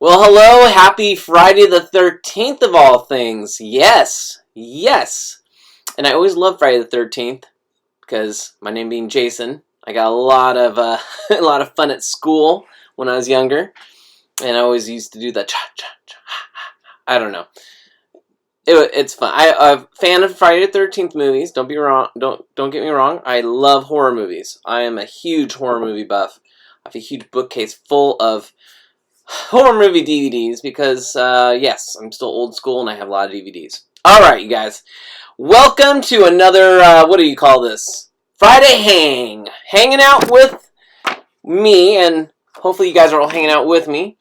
Well, hello, happy Friday the 13th of all things. Yes, yes. And I always love Friday the 13th because my name being Jason, I got a lot of a lot of fun at school when I was younger, and I always used to do the cha cha cha. I don't know. It's fun. I'm a fan of Friday the 13th movies. Don't be wrong. Don't get me wrong. I love horror movies. I am a huge horror movie buff. I have a huge bookcase full of horror movie DVDs because, yes, I'm still old school and I have a lot of DVDs. Alright, you guys. Welcome to another, what do you call this? Friday Hang. Hanging out with me, and hopefully you guys are all hanging out with me.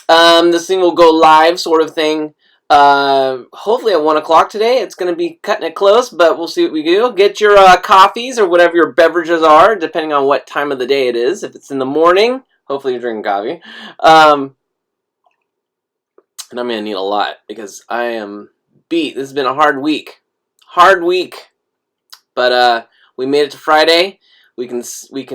This thing will go live, sort of thing, hopefully at 1 o'clock today. It's going to be cutting it close, but we'll see what we do. Get your coffees or whatever your beverages are, depending on what time of the day it is. If it's in the morning, hopefully you're drinking coffee. And I'm going to need a lot because I am beat. This has been a hard week. Hard week. But we made it to Friday. We can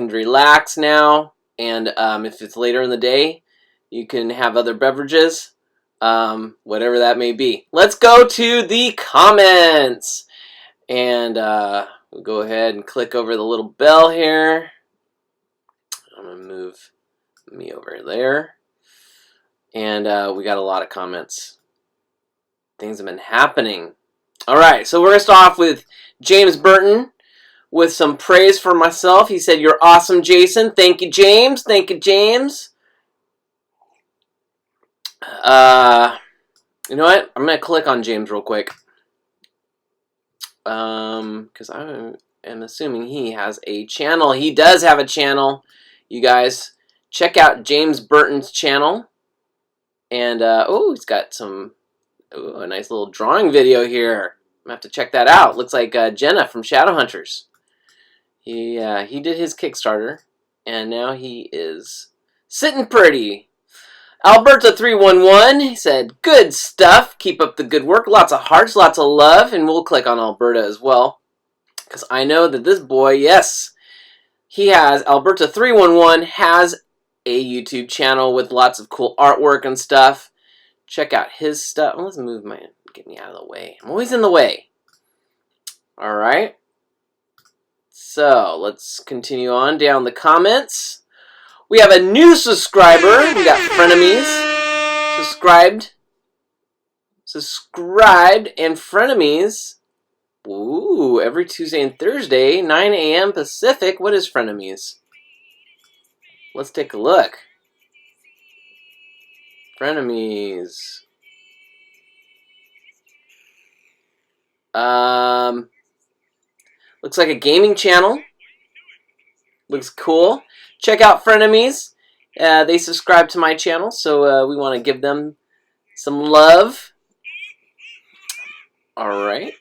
relax now. And if it's later in the day, you can have other beverages. Whatever that may be. Let's go to the comments. And we'll go ahead and click over the little bell here. I'm going to move me over there. And we got a lot of comments. Things have been happening. Alright, so we're going to start off with James Burton with some praise for myself. He said, "You're awesome, Jason." Thank you, James. Thank you, James. You know what? I'm going to click on James real quick. Because I am assuming he has a channel. He does have a channel. You guys, check out James Burton's channel. And, oh, he's got a nice little drawing video here. I'm going to have to check that out. Looks like Jenna from Shadowhunters. He did his Kickstarter, and now he is sitting pretty. Alberta311 said, "Good stuff. Keep up the good work. Lots of hearts, lots of love." And we'll click on Alberta as well, because I know that this boy, yes, he has, Alberta311 has a YouTube channel with lots of cool artwork and stuff. Check out his stuff. Let's move get me out of the way. I'm always in the way. Alright. So, let's continue on down the comments. We have a new subscriber. We got frenemies. Subscribed and frenemies. Ooh, every Tuesday and Thursday, 9 a.m. Pacific. What is frenemies? Let's take a look. Frenemies. Looks like a gaming channel. Looks cool. Check out frenemies. They subscribe to my channel, so we want to give them some love. All right.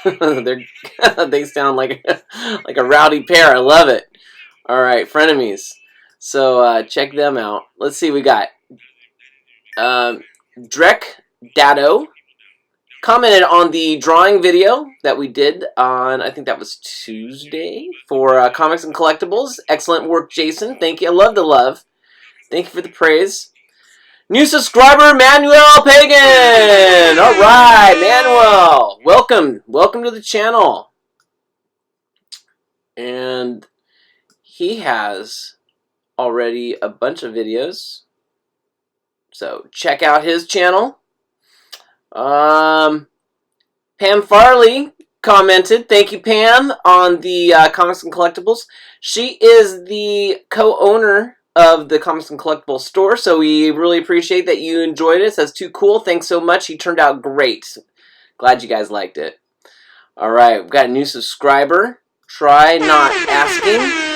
They sound like a rowdy pair. I love it. All right, frenemies. So check them out. Let's see. We got Drek Dado commented on the drawing video that we did on, I think that was Tuesday, for Comics and Collectibles. Excellent work, Jason. Thank you. I love the love. Thank you for the praise. New subscriber, Manuel Pagan. All right, Manuel. Welcome. Welcome to the channel. And he has already a bunch of videos. So check out his channel. Pam Farley commented, "Thank you, Pam," on the Comics and Collectibles. She is the co-owner of the Comics and Collectibles store, so we really appreciate that you enjoyed it. That's too cool. Thanks so much. He turned out great. Glad you guys liked it. All right, we've got a new subscriber. Try not asking.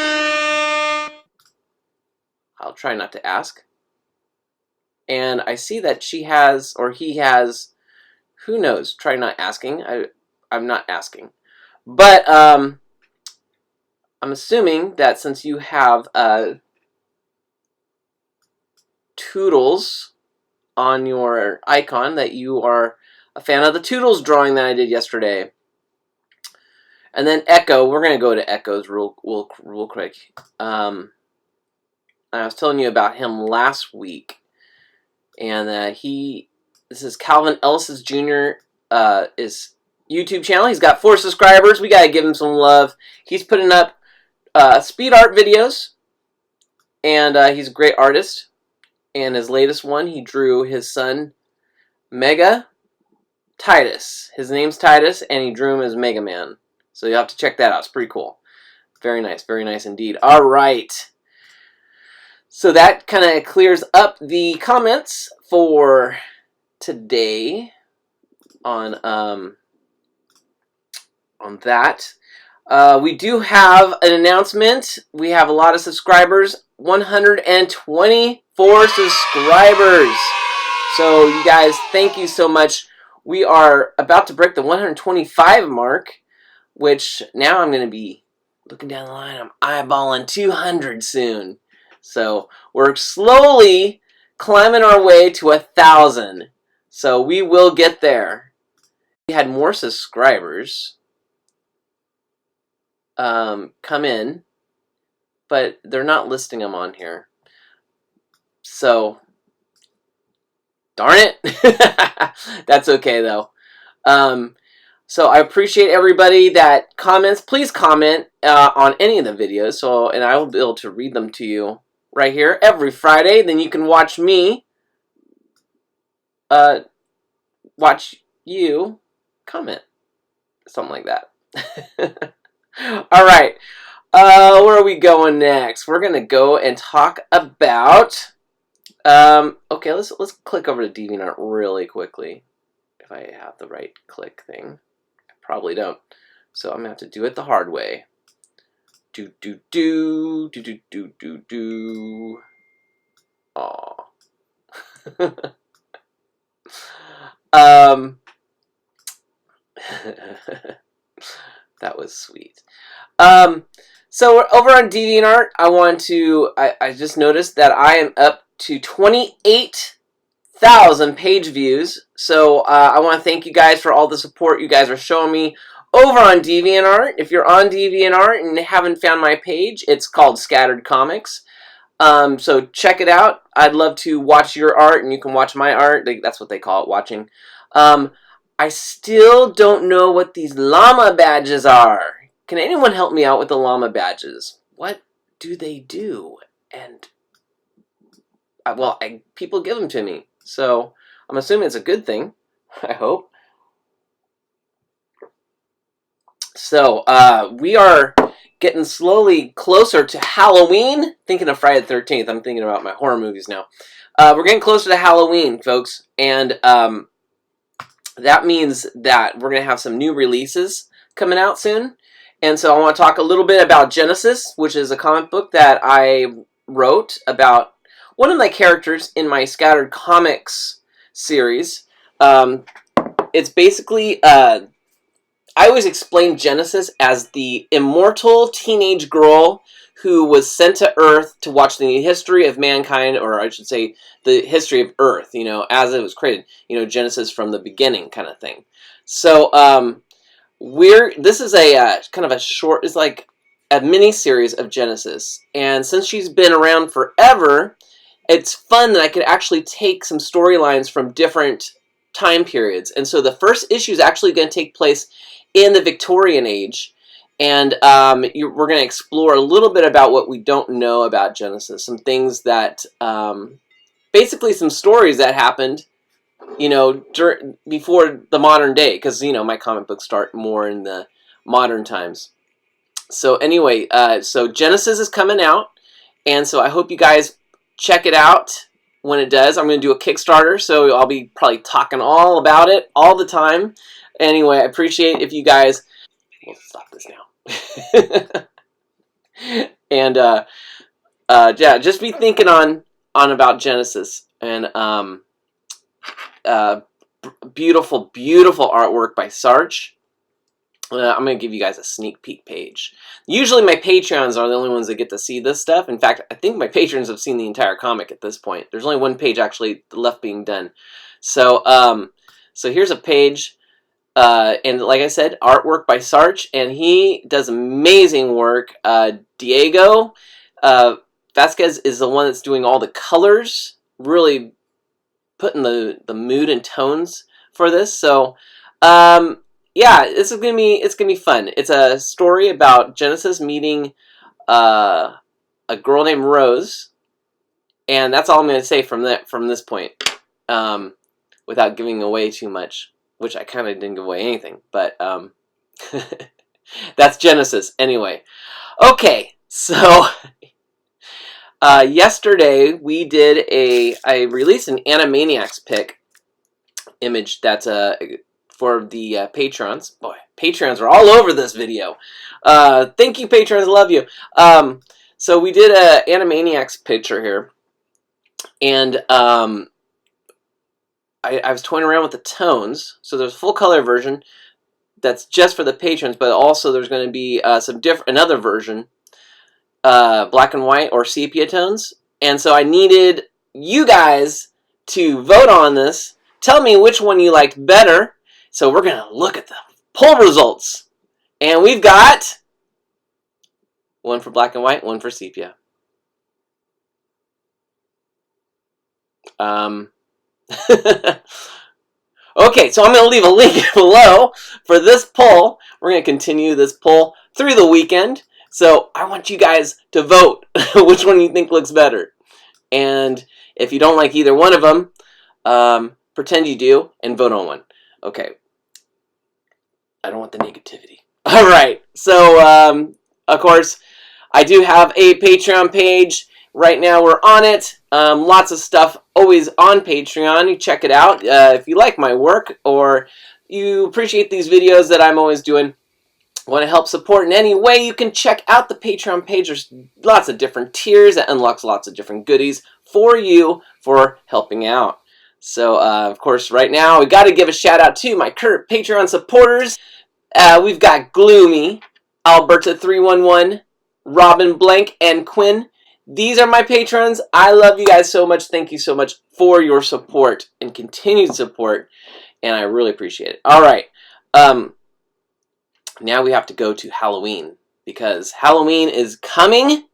I'll try not to ask. And I see that she has, or he has, who knows? Try not asking. I'm not asking. But I'm assuming that since you have Toodles on your icon, that you are a fan of the Toodles drawing that I did yesterday. And then Echo. We're going to go to Echoes real quick. I was telling you about him last week. And this is Calvin Ellis Jr. Is YouTube channel. He's got 4 subscribers. We gotta give him some love. He's putting up speed art videos, and he's a great artist. And his latest one, he drew his son Mega Titus. His name's Titus, and he drew him as Mega Man. So you have to check that out. It's pretty cool. Very nice indeed. All right. So that kind of clears up the comments for today on that. We do have an announcement. We have a lot of subscribers. 124 subscribers. So you guys, thank you so much. We are about to break the 125 mark, which now I'm going to be looking down the line. I'm eyeballing 200 soon. So we're slowly climbing our way to 1,000. So we will get there. We had more subscribers come in, but they're not listing them on here. So, darn it. That's okay though. So I appreciate everybody that comments. Please comment on any of the videos, and I will be able to read them to you right here every Friday. Then you can watch me watch you comment, something like that. All right, where are we going next? We're gonna go and talk about. Okay, let's click over to DeviantArt really quickly. If I have the right click thing, I probably don't. So I'm gonna have to do it the hard way. Aw. That was sweet. So over on DeviantArt, I just noticed that I am up to 28,000 page views. So I want to thank you guys for all the support you guys are showing me over on DeviantArt. If you're on DeviantArt and haven't found my page, it's called Scattered Comics. So check it out. I'd love to watch your art, and you can watch my art. That's what they call it, watching. I still don't know what these llama badges are. Can anyone help me out with the llama badges? What do they do? And, people give them to me. So, I'm assuming it's a good thing. I hope. So, we are getting slowly closer to Halloween. Thinking of Friday the 13th. I'm thinking about my horror movies now. We're getting closer to Halloween, folks. And, that means that we're going to have some new releases coming out soon. And so I want to talk a little bit about Genisis, which is a comic book that I wrote about one of my characters in my Scattered Comics series. It's basically, I always explain Genisis as the immortal teenage girl who was sent to Earth to watch the history of mankind, or I should say the history of Earth, as it was created, Genesis from the beginning kind of thing. So, this is a kind of a short, it's like a mini series of Genesis, and since she's been around forever, it's fun that I could actually take some storylines from different time periods. And so the first issue is actually going to take place in the Victorian age, and we're going to explore a little bit about what we don't know about Genesis, some things that, basically some stories that happened, before the modern day, because, my comic books start more in the modern times. So anyway, so Genesis is coming out, and so I hope you guys check it out when it does. I'm going to do a Kickstarter, so I'll be probably talking all about it all the time. Anyway, I appreciate if you guys... We'll stop this now. And, yeah, just be thinking on about Genesis. And, beautiful, beautiful artwork by Sarge. I'm going to give you guys a sneak peek page. Usually my Patreons are the only ones that get to see this stuff. In fact, I think my patrons have seen the entire comic at this point. There's only one page actually left being done. So, so here's a page. And like I said, artwork by Sarge, and he does amazing work. Diego Vasquez is the one that's doing all the colors. Really putting the mood and tones for this. So, yeah, it's gonna be fun. It's a story about Genesis meeting a girl named Rose, and that's all I'm gonna say from this point, without giving away too much, which I kind of didn't give away anything, but that's Genesis anyway. Okay, so yesterday I released an Animaniacs pick image that's for the patrons. Boy, patrons are all over this video. Thank you, patrons, love you. So we did a Animaniacs picture here, and I was toying around with the tones. So there's a full color version that's just for the patrons, but also there's going to be another version, black and white or sepia tones. And so I needed you guys to vote on this. Tell me which one you liked better. So we're going to look at the poll results. And we've got one for black and white, one for sepia. Okay, so I'm going to leave a link below for this poll. We're going to continue this poll through the weekend. So I want you guys to vote which one you think looks better. And if you don't like either one of them, pretend you do and vote on one. Okay. I don't want the negativity. All right. So, of course, I do have a Patreon page. Right now we're on it. Lots of stuff always on Patreon. You check it out. If you like my work or you appreciate these videos that I'm always doing, want to help support in any way, you can check out the Patreon page. There's lots of different tiers that unlocks lots of different goodies for you for helping out. So, of course, right now we got to give a shout out to my current Patreon supporters. We've got Gloomy, Alberta311, Robin Blank, and Quinn. These are my patrons. I love you guys so much. Thank you so much for your support and continued support, and I really appreciate it. All right. Now we have to go to Halloween because Halloween is coming,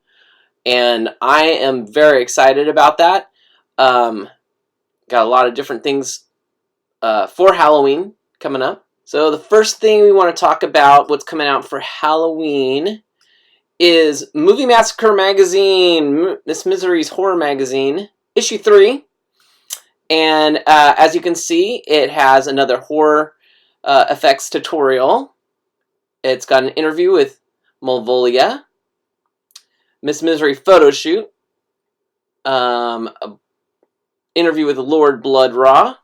and I am very excited about that. Got a lot of different things for Halloween coming up. So the first thing we want to talk about, what's coming out for Halloween, is Movie Massacre magazine, Miss Misery's horror magazine, issue 3. And as you can see, it has another horror effects tutorial. It's got an interview with Malvolia, Miss Misery photo shoot, an interview with Lord Bloodraw,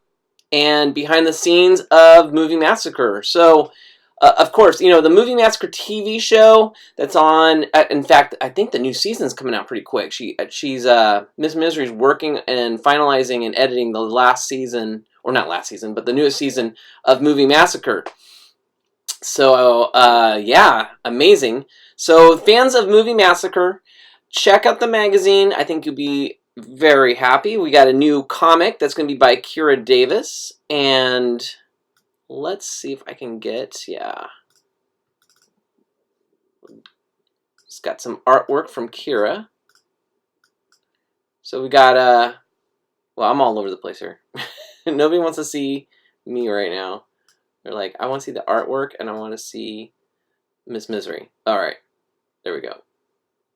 and behind the scenes of Movie Massacre. So, of course, you know, the Movie Massacre TV show that's on, in fact, I think the new season's coming out pretty quick. She's Miss Misery's working and finalizing and editing the last season, or not last season, but the newest season of Movie Massacre. So, yeah, amazing. So, fans of Movie Massacre, check out the magazine. I think you'll be very happy. We got a new comic that's going to be by Kira Davis, and let's see if I can get, yeah. It's got some artwork from Kira. So we got, well, I'm all over the place here. Nobody wants to see me right now. They're like, I want to see the artwork, and I want to see Miss Misery. All right. There we go.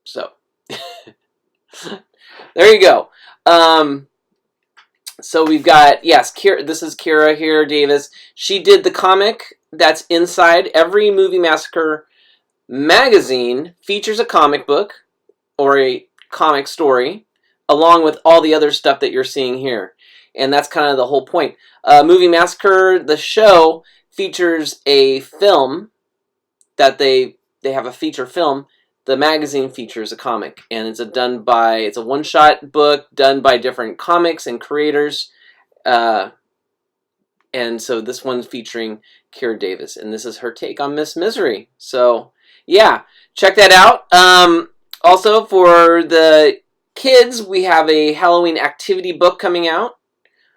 So, there you go. So we've got, yes, Kira, this is Kira here, Davis. She did the comic that's inside. Every Movie Massacre magazine features a comic book or a comic story, along with all the other stuff that you're seeing here. And that's kind of the whole point. Movie Massacre, the show, features a film that they have a feature film. The magazine features a comic, and it's a one-shot book done by different comics and creators. And so this one's featuring Kira Davis, and this is her take on Miss Misery. So, yeah, check that out. Also, for the kids, we have a Halloween activity book coming out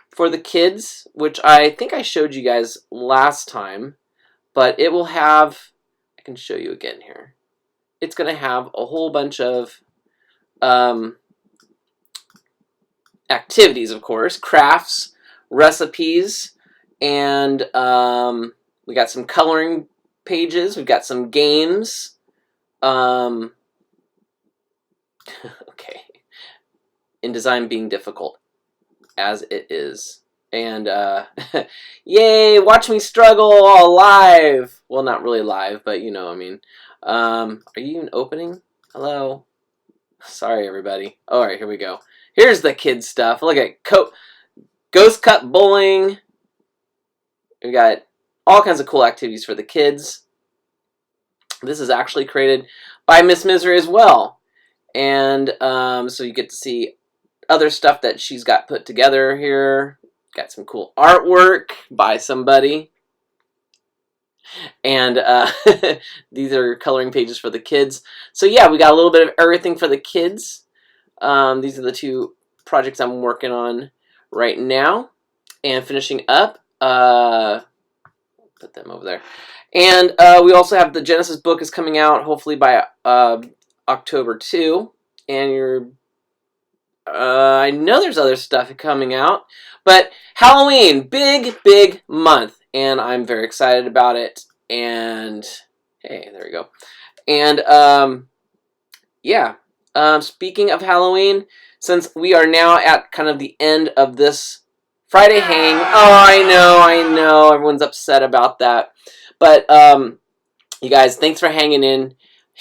for the kids, which I think I showed you guys last time, but it will have, I can show you again here. It's going to have a whole bunch of activities, of course, crafts, recipes, and we got some coloring pages. We've got some games. Okay. InDesign being difficult, as it is. And, yay, watch me struggle all live. Well, not really live, but you know what I mean. Are you even opening? Hello? Sorry, everybody. All right, here we go. Here's the kids' stuff. Look at Ghost Cut Bowling. We got all kinds of cool activities for the kids. This is actually created by Miss Misery as well. And so you get to see other stuff that she's got put together here. Got some cool artwork by somebody. And these are coloring pages for the kids. So yeah, we got a little bit of everything for the kids. These are the two projects I'm working on right now. And finishing up. Put them over there. And we also have the Genesis book is coming out hopefully by October 2. And I know there's other stuff coming out. But Halloween, big month. And I'm very excited about it. And hey, there we go. And yeah, speaking of Halloween, since we are now at kind of the end of this Friday hang. Oh, I know. Everyone's upset about that. But you guys, thanks for hanging in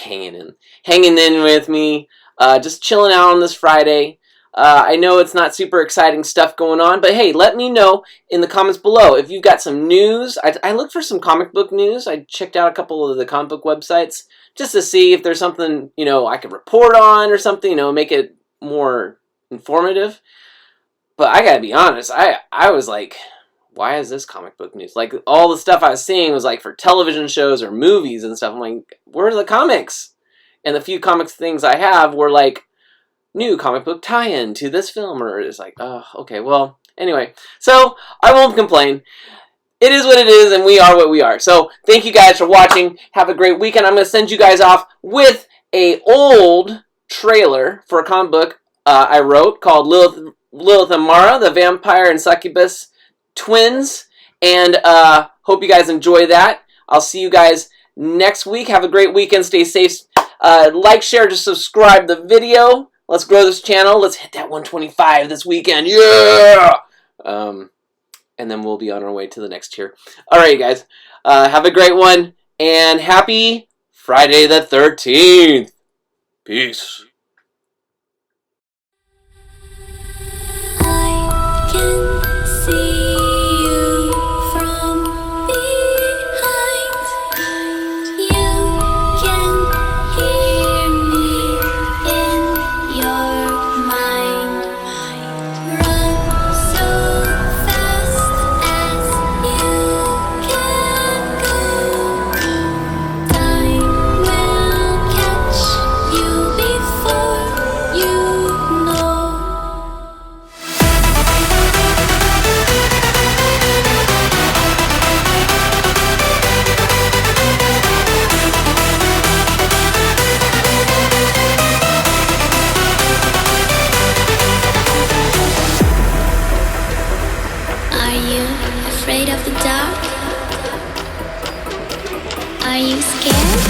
with me. Just chilling out on this Friday. I know it's not super exciting stuff going on, but hey, let me know in the comments below if you've got some news. I looked for some comic book news. I checked out a couple of the comic book websites just to see if there's something, you know, I could report on or something, you know, make it more informative. But I gotta be honest, I was like, why is this comic book news? Like, all the stuff I was seeing was like for television shows or movies and stuff. I'm like, where are the comics? And the few comics things I have were like, new comic book tie-in to this film, or it's like, oh, okay, well, anyway. So, I won't complain. It is what it is, and we are what we are. So, thank you guys for watching. Have a great weekend. I'm going to send you guys off with a old trailer for a comic book I wrote called Lilith and Mara, the Vampire and Succubus Twins. And hope you guys enjoy that. I'll see you guys next week. Have a great weekend. Stay safe. Like, share, just subscribe the video. Let's grow this channel. Let's hit that 125 this weekend. Yeah! And then we'll be on our way to the next tier. All right, you guys. Have a great one. And happy Friday the 13th. Peace. Afraid of the dark? Are you scared?